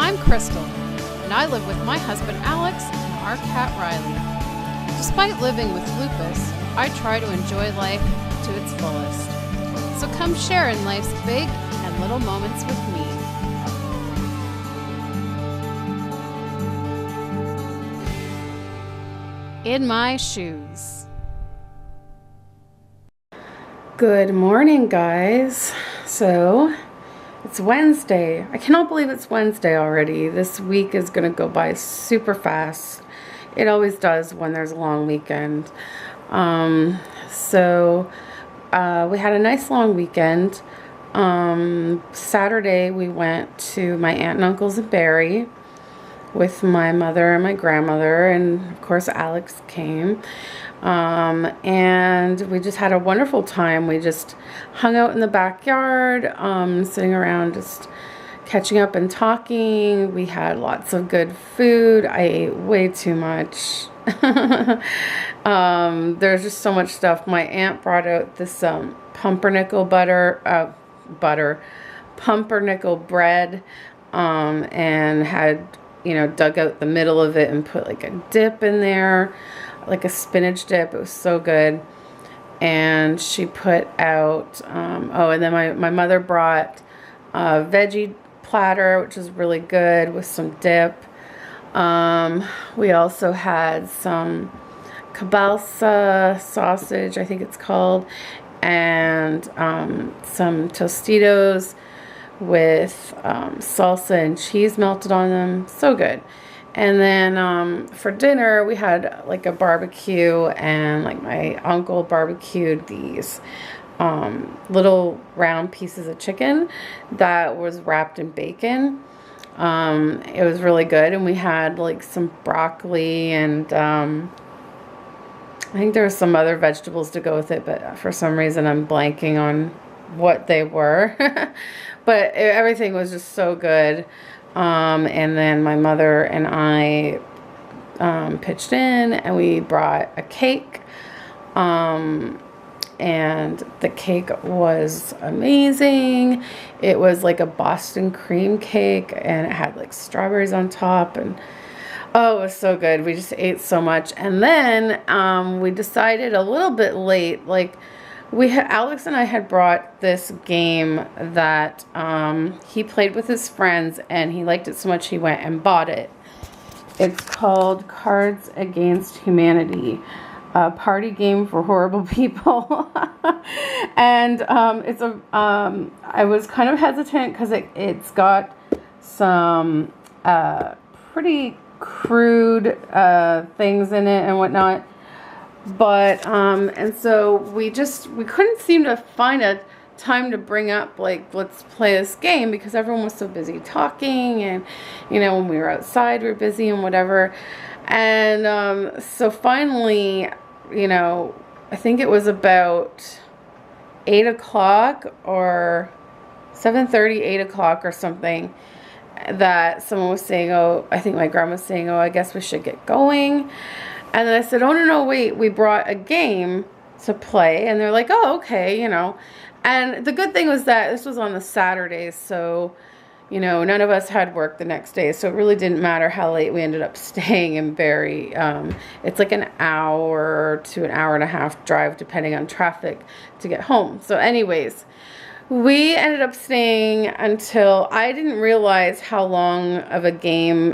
I'm Crystal, and I live with my husband Alex and our cat Riley. Despite living with lupus, I try to enjoy life to its fullest. So come share in life's big and little moments with me. In my shoes. Good morning, guys. So it's Wednesday. I cannot believe it's Wednesday already. This week is going to go by super fast. It always does when there's a long weekend. We had a nice long weekend. Saturday we went to my aunt and uncle's in Barrie with my mother and my grandmother, and of course Alex came. And we just had a wonderful time. We just hung out in the backyard, sitting around just catching up and talking. We had lots of good food. I ate way too much. There's just so much stuff. My aunt brought out this pumpernickel pumpernickel bread, and had, dug out the middle of it and put like a dip in there, like a spinach dip. It was so good. And she put out, and then my mother brought a veggie platter, which was really good, with some dip. We also had some kielbasa sausage, I think it's called, and some Tostitos with salsa and cheese melted on them. So good. And then for dinner we had like a barbecue, and like my uncle barbecued these little round pieces of chicken that was wrapped in bacon. It was really good. And we had like some broccoli, and I think there were some other vegetables to go with it, but for some reason I'm blanking on what they were. But everything was just so good. And then my mother and I pitched in, and we brought a cake. And the cake was amazing. It was like a Boston cream cake, and it had like strawberries on top, and oh, it was so good. We just ate so much. And then we decided a little bit late, like Alex and I had brought this game that he played with his friends, and he liked it so much he went and bought it. It's called Cards Against Humanity, a party game for horrible people. And I was kind of hesitant because it's got some pretty crude things in it and whatnot. But and so we couldn't seem to find a time to bring up, like, let's play this game, because everyone was so busy talking, and when we were outside we were busy and whatever. And so finally, I think it was about 8 o'clock or 7:30, 8 o'clock or something, that someone was saying, oh, I think my grandma was saying, oh, I guess we should get going. And then I said, oh, no, wait, we brought a game to play. And they're like, oh, okay, And the good thing was that this was on the Saturday, so, none of us had work the next day. So it really didn't matter how late we ended up staying in Barrie. It's like an hour to an hour and a half drive, depending on traffic, to get home. So anyways, we ended up staying until, I didn't realize how long of a game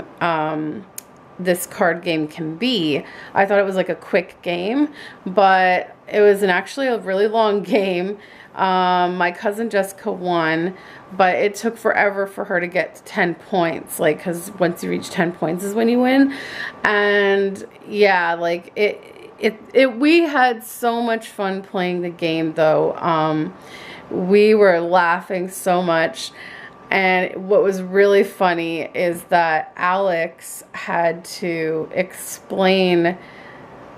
this card game can be. I thought it was like a quick game, but it was actually a really long game. My cousin Jessica won, but it took forever for her to get to 10 points, like, because once you reach 10 points is when you win. And yeah, like we had so much fun playing the game, though. We were laughing so much. And what was really funny is that Alex had to explain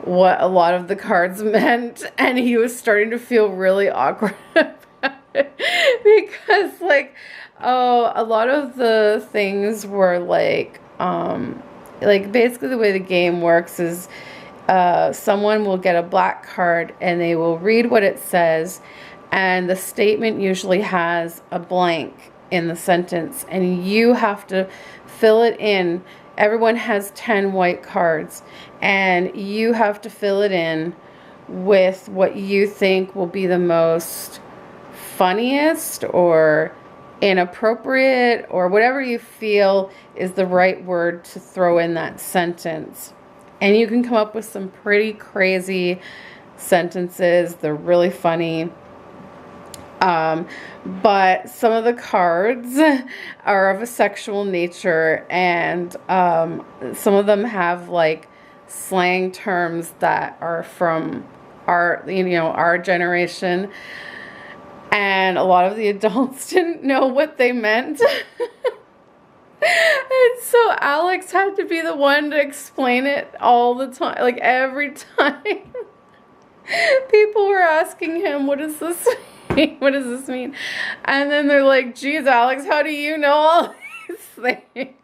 what a lot of the cards meant, and he was starting to feel really awkward about it, because a lot of the things were like basically the way the game works is someone will get a black card, and they will read what it says, and the statement usually has a blank in the sentence, and you have to fill it in. Everyone has 10 white cards, and you have to fill it in with what you think will be the most funniest or inappropriate, or whatever you feel is the right word to throw in that sentence. And you can come up with some pretty crazy sentences. They're really funny. But some of the cards are of a sexual nature, and some of them have like slang terms that are from our generation, and a lot of the adults didn't know what they meant. And so Alex had to be the one to explain it all the time, like every time. People were asking him, what does this mean? What does this mean? And then they're like, geez, Alex, how do you know all these things? And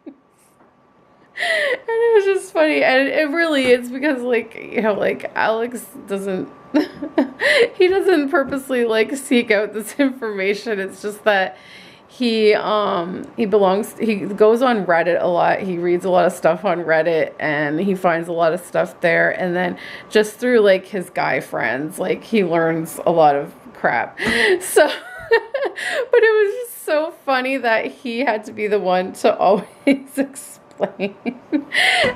it was just funny. And it really is, because like, like Alex doesn't, he doesn't purposely like seek out this information. It's just that he goes on Reddit a lot. He reads a lot of stuff on Reddit, and he finds a lot of stuff there. And then just through like his guy friends, like he learns a lot of crap. So, but it was just so funny that he had to be the one to always explain.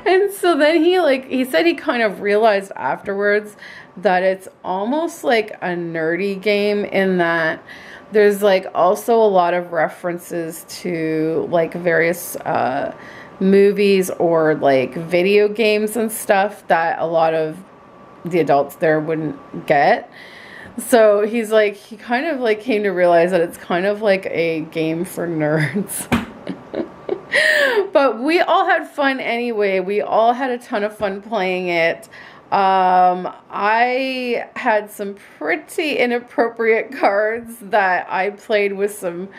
And so then he said he kind of realized afterwards that it's almost like a nerdy game, in that there's like also a lot of references to like various movies or like video games and stuff that a lot of the adults there wouldn't get. So he's like, he kind of like came to realize that it's kind of like a game for nerds. But we all had fun anyway. We all had a ton of fun playing it. I had some pretty inappropriate cards that I played with some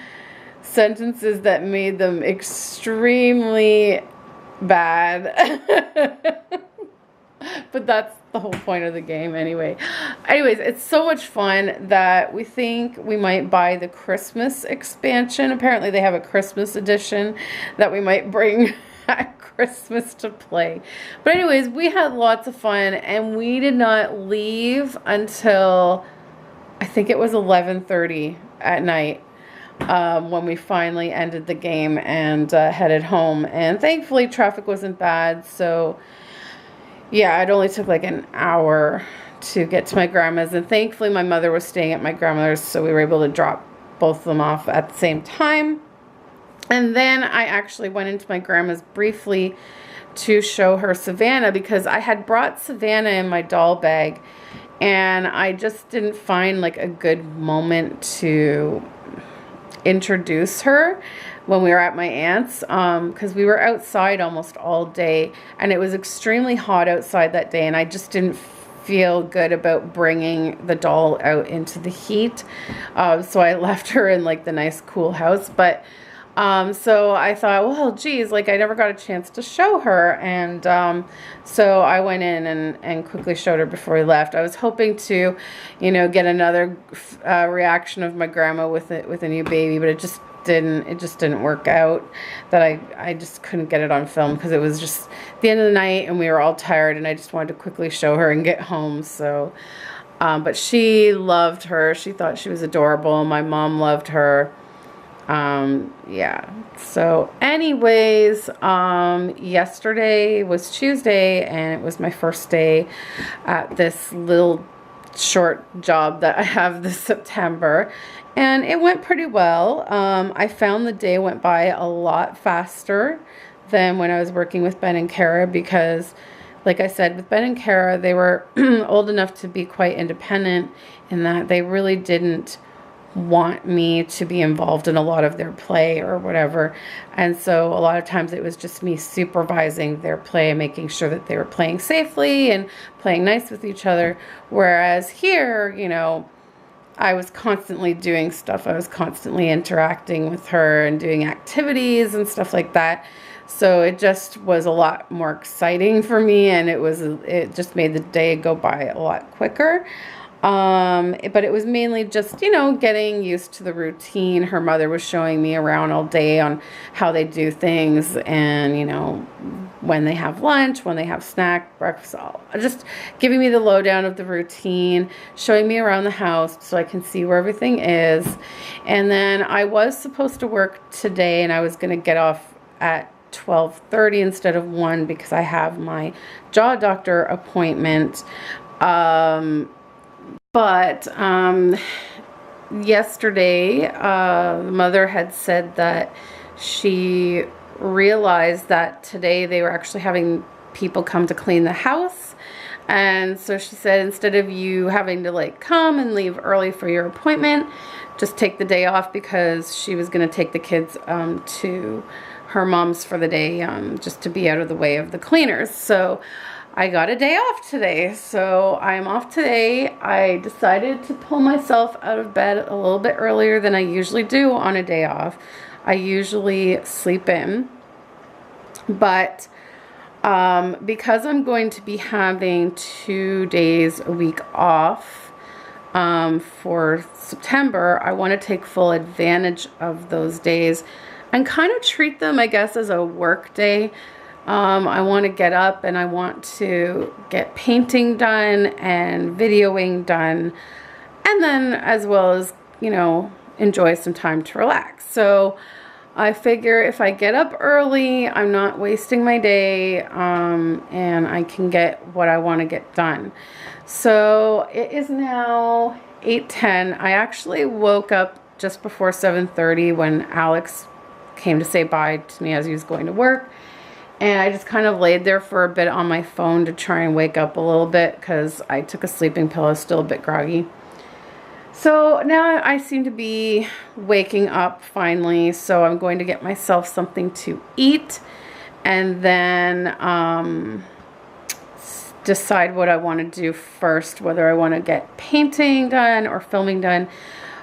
sentences that made them extremely bad. But that's the whole point of the game anyway. Anyways, it's so much fun that we think we might buy the Christmas expansion. Apparently they have a Christmas edition that we might bring at Christmas to play. But anyways, we had lots of fun, and we did not leave until I think it was 11:30 at night when we finally ended the game and headed home. And thankfully traffic wasn't bad, so yeah, it only took like an hour to get to my grandma's, and thankfully my mother was staying at my grandmother's, so we were able to drop both of them off at the same time. And then I actually went into my grandma's briefly to show her Savannah, because I had brought Savannah in my doll bag, and I just didn't find like a good moment to introduce her when we were at my aunt's, because we were outside almost all day, and it was extremely hot outside that day, and I just didn't feel good about bringing the doll out into the heat. So I left her in like the nice cool house. But so I thought, well, geez, like I never got a chance to show her. And so I went in and quickly showed her before we left. I was hoping to, get another reaction of my grandma with a new baby, but it just didn't work out. That I just couldn't get it on film, because it was just the end of the night and we were all tired, and I just wanted to quickly show her and get home. So but she loved her. She thought she was adorable. My mom loved her. Yeah. So anyways, yesterday was Tuesday, and it was my first day at this little short job that I have this September, and it went pretty well. I found the day went by a lot faster than when I was working with Ben and Kara, because like I said, with Ben and Kara, they were old enough to be quite independent, in that they really didn't want me to be involved in a lot of their play or whatever. And so a lot of times it was just me supervising their play and making sure that they were playing safely and playing nice with each other. Whereas here, I was constantly doing stuff. I was constantly interacting with her and doing activities and stuff like that. So it just was a lot more exciting for me, and it just made the day go by a lot quicker. But it was mainly just, you know, getting used to the routine. Her mother was showing me around all day on how they do things, and, you know, when they have lunch, when they have snack, breakfast, all just giving me the lowdown of the routine, showing me around the house so I can see where everything is. And then I was supposed to work today, and I was going to get off at 12:30 instead of 1 because I have my jaw doctor appointment. But yesterday, the mother had said that she realized that today they were actually having people come to clean the house. And so she said, instead of you having to like come and leave early for your appointment, just take the day off, because she was going to take the kids to her mom's for the day, just to be out of the way of the cleaners. So I got a day off today, so I'm off today. I decided to pull myself out of bed a little bit earlier than I usually do on a day off. I usually sleep in, but because I'm going to be having 2 days a week off for September, I want to take full advantage of those days and kind of treat them, I guess, as a work day. I want to get up and I want to get painting done and videoing done, and then as well as, you know, enjoy some time to relax. So I figure if I get up early, I'm not wasting my day, and I can get what I want to get done. So it is now 8:10. I actually woke up just before 7:30 when Alex came to say bye to me as he was going to work. And I just kind of laid there for a bit on my phone to try and wake up a little bit, because I took a sleeping pill. I was still a bit groggy. So now I seem to be waking up finally. So I'm going to get myself something to eat, and then decide what I want to do first, whether I want to get painting done or filming done.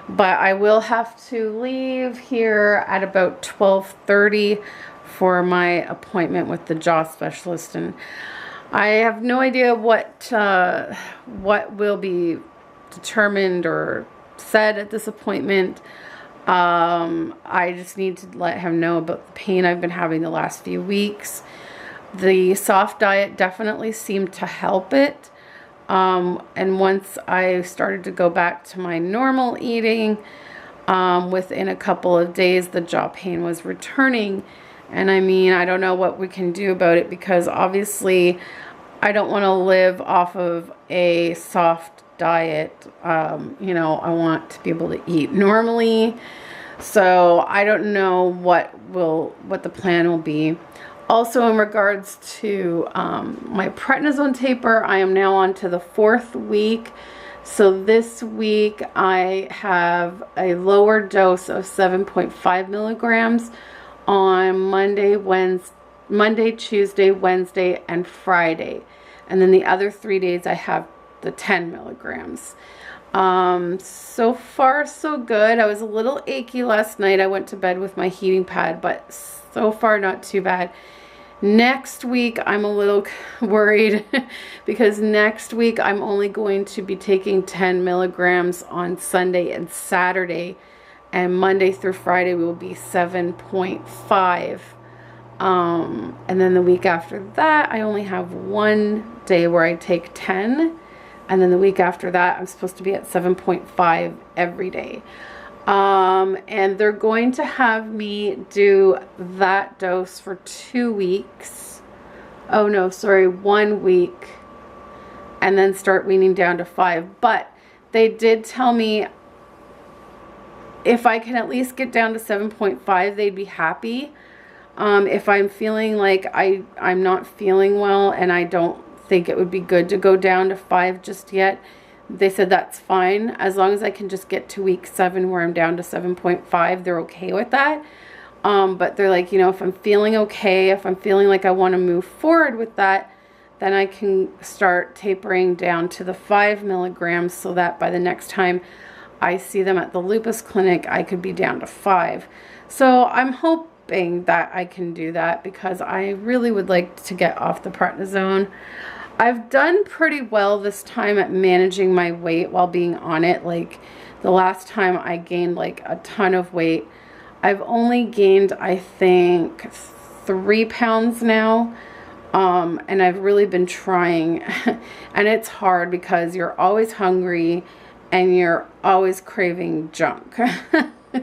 But I will have to leave here at about 12:30 for my appointment with the jaw specialist, and I have no idea what will be determined or said at this appointment. I just need to let him know about the pain I've been having the last few weeks. The soft diet definitely seemed to help it, and once I started to go back to my normal eating, within a couple of days the jaw pain was returning. And I mean, I don't know what we can do about it, because obviously I don't want to live off of a soft diet. You know, I want to be able to eat normally. So I don't know what the plan will be. Also, in regards to my prednisone taper, I am now on to the 4th week. So this week I have a lower dose of 7.5 milligrams on Monday, Tuesday, Wednesday, and Friday. And then the other 3 days I have the 10 milligrams. So far so good. I was a little achy last night. I went to bed with my heating pad, but so far not too bad. Next week I'm a little worried because next week I'm only going to be taking 10 milligrams on Sunday and Saturday, and Monday through Friday will be 7.5. And then the week after that I only have 1 day where I take 10, and then the week after that I'm supposed to be at 7.5 every day. And they're going to have me do that dose for 2 weeks. Oh no, sorry, 1 week, and then start weaning down to 5. But they did tell me if I can at least get down to 7.5, they'd be happy. If I'm feeling like I'm not feeling well and I don't think it would be good to go down to 5 just yet, they said that's fine. As long as I can just get to week 7 where I'm down to 7.5, they're okay with that. But they're like, you know, if I'm feeling okay, if I'm feeling like I want to move forward with that, then I can start tapering down to the 5 milligrams so that by the next time I see them at the lupus clinic, I could be down to 5. So I'm hoping that I can do that because I really would like to get off the prednisone. I've done pretty well this time at managing my weight while being on it. Like the last time I gained like a ton of weight, I've only gained, I think, 3 pounds now. And I've really been trying and it's hard because you're always hungry and you're always craving junk.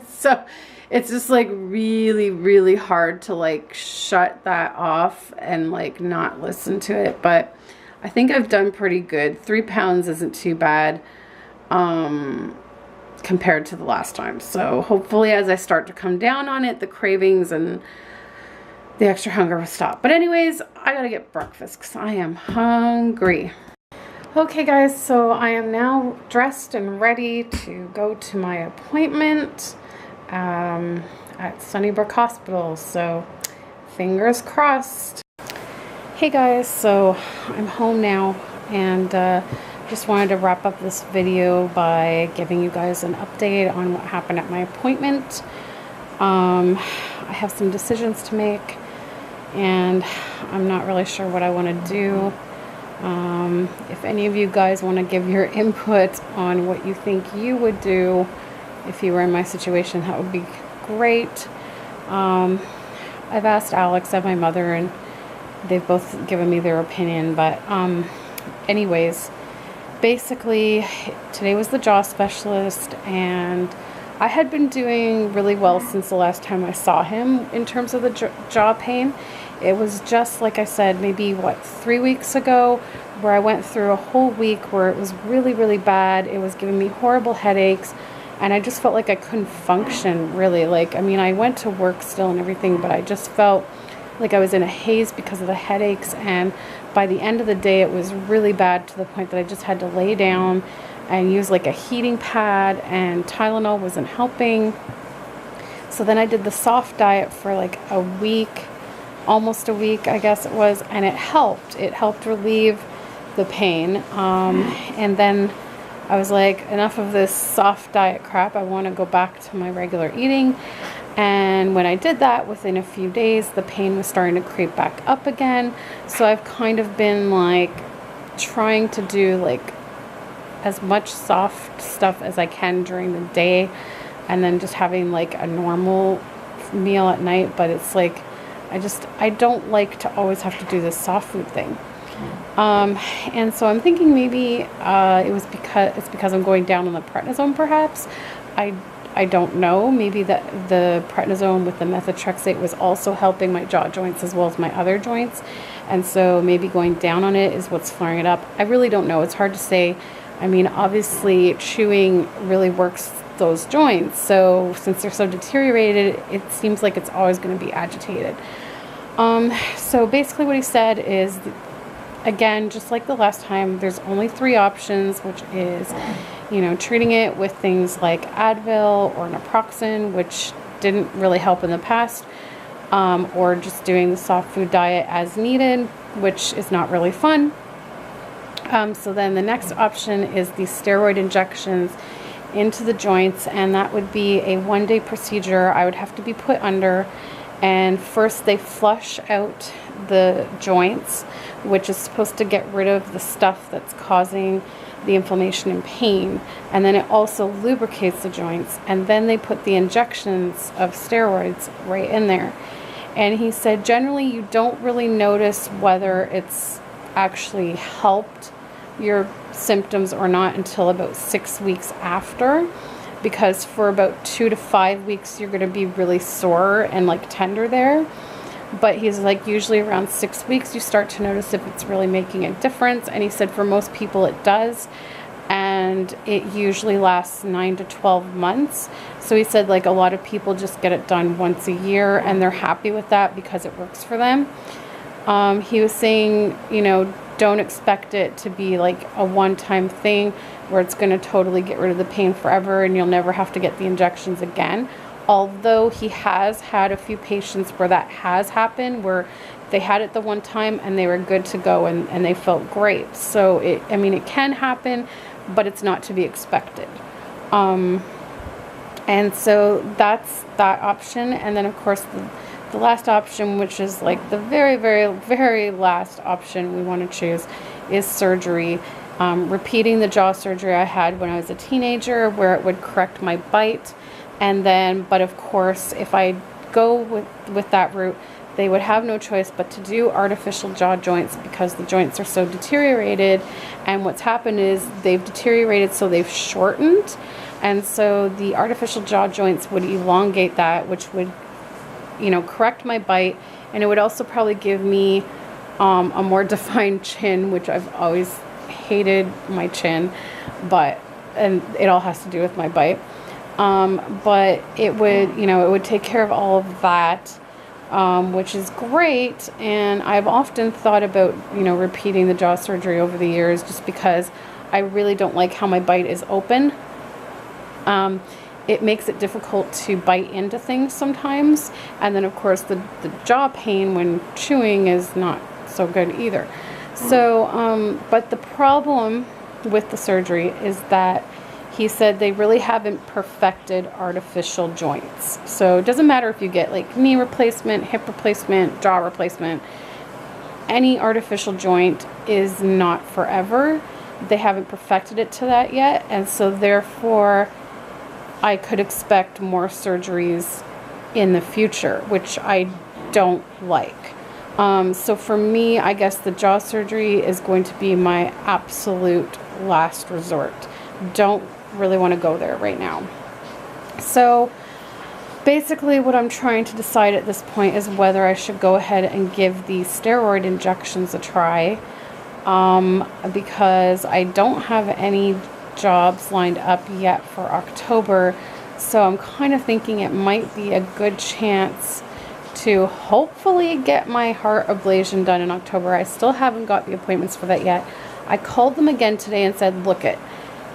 So it's just like really, really hard to like shut that off and like not listen to it. But I think I've done pretty good. 3 pounds isn't too bad compared to the last time. So hopefully as I start to come down on it, the cravings and the extra hunger will stop. But anyways, I gotta get breakfast because I am hungry. Okay guys, so I am now dressed and ready to go to my appointment at Sunnybrook Hospital. So fingers crossed. Hey guys, so I'm home now and just wanted to wrap up this video by giving you guys an update on what happened at my appointment. I have some decisions to make and I'm not really sure what I want to do. If any of you guys want to give your input on what you think you would do if you were in my situation, that would be great. I've asked Alex and my mother and they've both given me their opinion, but anyways, basically today was the jaw specialist and I had been doing really well since the last time I saw him in terms of the jaw pain. It was just like I said, maybe 3 weeks ago, where I went through a whole week where it was really, really bad. It was giving me horrible headaches and I just felt like I couldn't function really. Like, I mean, I went to work still and everything, but I just felt like I was in a haze because of the headaches, and by the end of the day it was really bad to the point that I just had to lay down and use like a heating pad, and Tylenol wasn't helping. So then I did the soft diet for like a week, almost a week I guess it was, and it helped relieve the pain. And then I was like, enough of this soft diet crap, I want to go back to my regular eating. And when I did that, within a few days the pain was starting to creep back up again. So I've kind of been like trying to do like as much soft stuff as I can during the day and then just having like a normal meal at night. But it's like I don't like to always have to do this soft food thing. And so I'm thinking maybe it's because I'm going down on the prednisone perhaps. I don't know. Maybe that the prednisone with the methotrexate was also helping my jaw joints as well as my other joints. And so maybe going down on it is what's flaring it up. I really don't know. It's hard to say. I mean, obviously chewing really works those joints. So since they're so deteriorated, it seems like it's always going to be agitated. So basically what he said is, again, just like the last time, there's only 3 options, which is, treating it with things like Advil or naproxen, which didn't really help in the past, or just doing the soft food diet as needed, which is not really fun. So then the next option is the steroid injections into the joints, and that would be a 1-day procedure I would have to be put under. And first they flush out the joints, which is supposed to get rid of the stuff that's causing the inflammation and pain, and then it also lubricates the joints, and then they put the injections of steroids right in there. And he said generally you don't really notice whether it's actually helped your symptoms or not until about 6 weeks after, because for about 2 to 5 weeks you're going to be really sore and like tender there. But he's like, usually around 6 weeks you start to notice if it's really making a difference. And he said for most people it does, and it usually lasts 9 to 12 months. So he said like a lot of people just get it done once a year and they're happy with that because it works for them. He was saying, don't expect it to be like a one-time thing where it's going to totally get rid of the pain forever and you'll never have to get the injections again. Although he has had a few patients where that has happened, where they had it the one time and they were good to go and they felt great. So it can happen, but it's not to be expected. And so that's that option. And then of course the last option, which is like the very, very, very last option we want to choose, is surgery. Repeating the jaw surgery I had when I was a teenager, where it would correct my bite. And then, but of course, if I go with that route, they would have no choice but to do artificial jaw joints, because the joints are so deteriorated. And what's happened is they've deteriorated, so they've shortened. And so the artificial jaw joints would elongate that, which would, you know, correct my bite. And it would also probably give me a more defined chin, which I've always hated my chin, and it all has to do with my bite. But it would, you know, it would take care of all of that, which is great. And I've often thought about, you know, repeating the jaw surgery over the years, just because I really don't like how my bite is open. It makes it difficult to bite into things sometimes. And then of course the jaw pain when chewing is not so good either. So, but the problem with the surgery is that he said they really haven't perfected artificial joints. So it doesn't matter if you get like knee replacement, hip replacement, jaw replacement, any artificial joint is not forever. They haven't perfected it to that yet. And so therefore I could expect more surgeries in the future, which I don't like. So for me, I guess the jaw surgery is going to be my absolute last resort. Don't really want to go there right now. So basically what I'm trying to decide at this point is whether I should go ahead and give the steroid injections a try, because I don't have any jobs lined up yet for October. So I'm kind of thinking it might be a good chance to hopefully get my heart ablation done in October. I still haven't got the appointments for that yet. I called them again today and said, look it,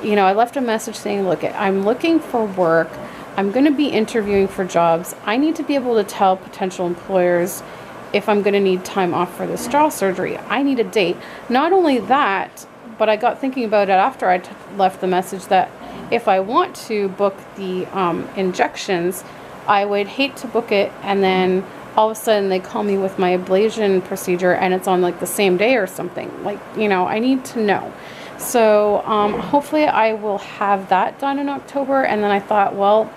you know, I left a message saying, look it, I'm looking for work. I'm going to be interviewing for jobs. I need to be able to tell potential employers if I'm going to need time off for this jaw surgery. I need a date. Not only that, but I got thinking about it after I left the message, that if I want to book the injections, I would hate to book it and then all of a sudden they call me with my ablation procedure and it's on like the same day or something. Like, you know, I need to know. So hopefully I will have that done in October. And then I thought, well,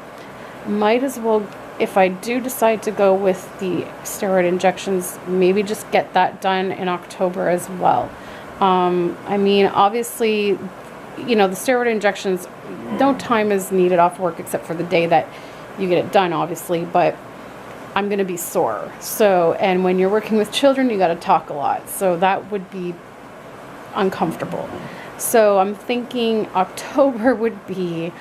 might as well, if I do decide to go with the steroid injections, maybe just get that done in October as well. I mean, obviously, you know, the steroid injections, no time is needed off work except for the day that you get it done, obviously, but I'm going to be sore. So, and when you're working with children, you got to talk a lot. So that would be uncomfortable. So I'm thinking October would be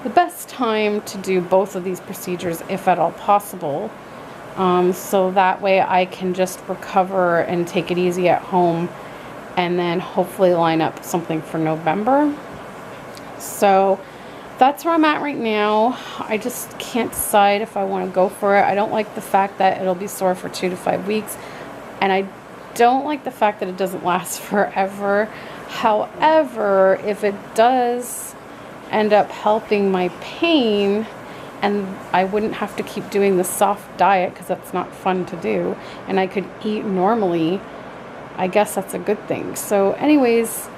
the best time to do both of these procedures, if at all possible. So that way I can just recover and take it easy at home, and then hopefully line up something for November. So that's where I'm at right now. I just can't decide if I want to go for it. I don't like the fact that it'll be sore for 2 to 5 weeks. And I don't like the fact that it doesn't last forever. However, if it does end up helping my pain, and I wouldn't have to keep doing the soft diet, because that's not fun to do, and I could eat normally, I guess that's a good thing. So anyways,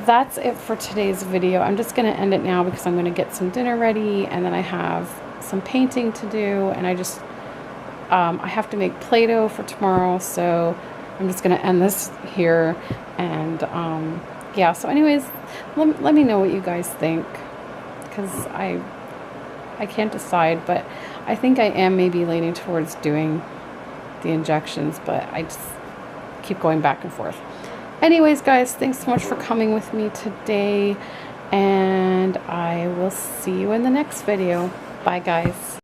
that's it for today's video. I'm just going to end it now because I'm going to get some dinner ready, and then I have some painting to do, and I just I have to make Play-Doh for tomorrow, so I'm just going to end this here. And yeah, so anyways, let me know what you guys think, because I can't decide, but I think I am maybe leaning towards doing the injections, but I just keep going back and forth. Anyways, guys, thanks so much for coming with me today, and I will see you in the next video. Bye, guys.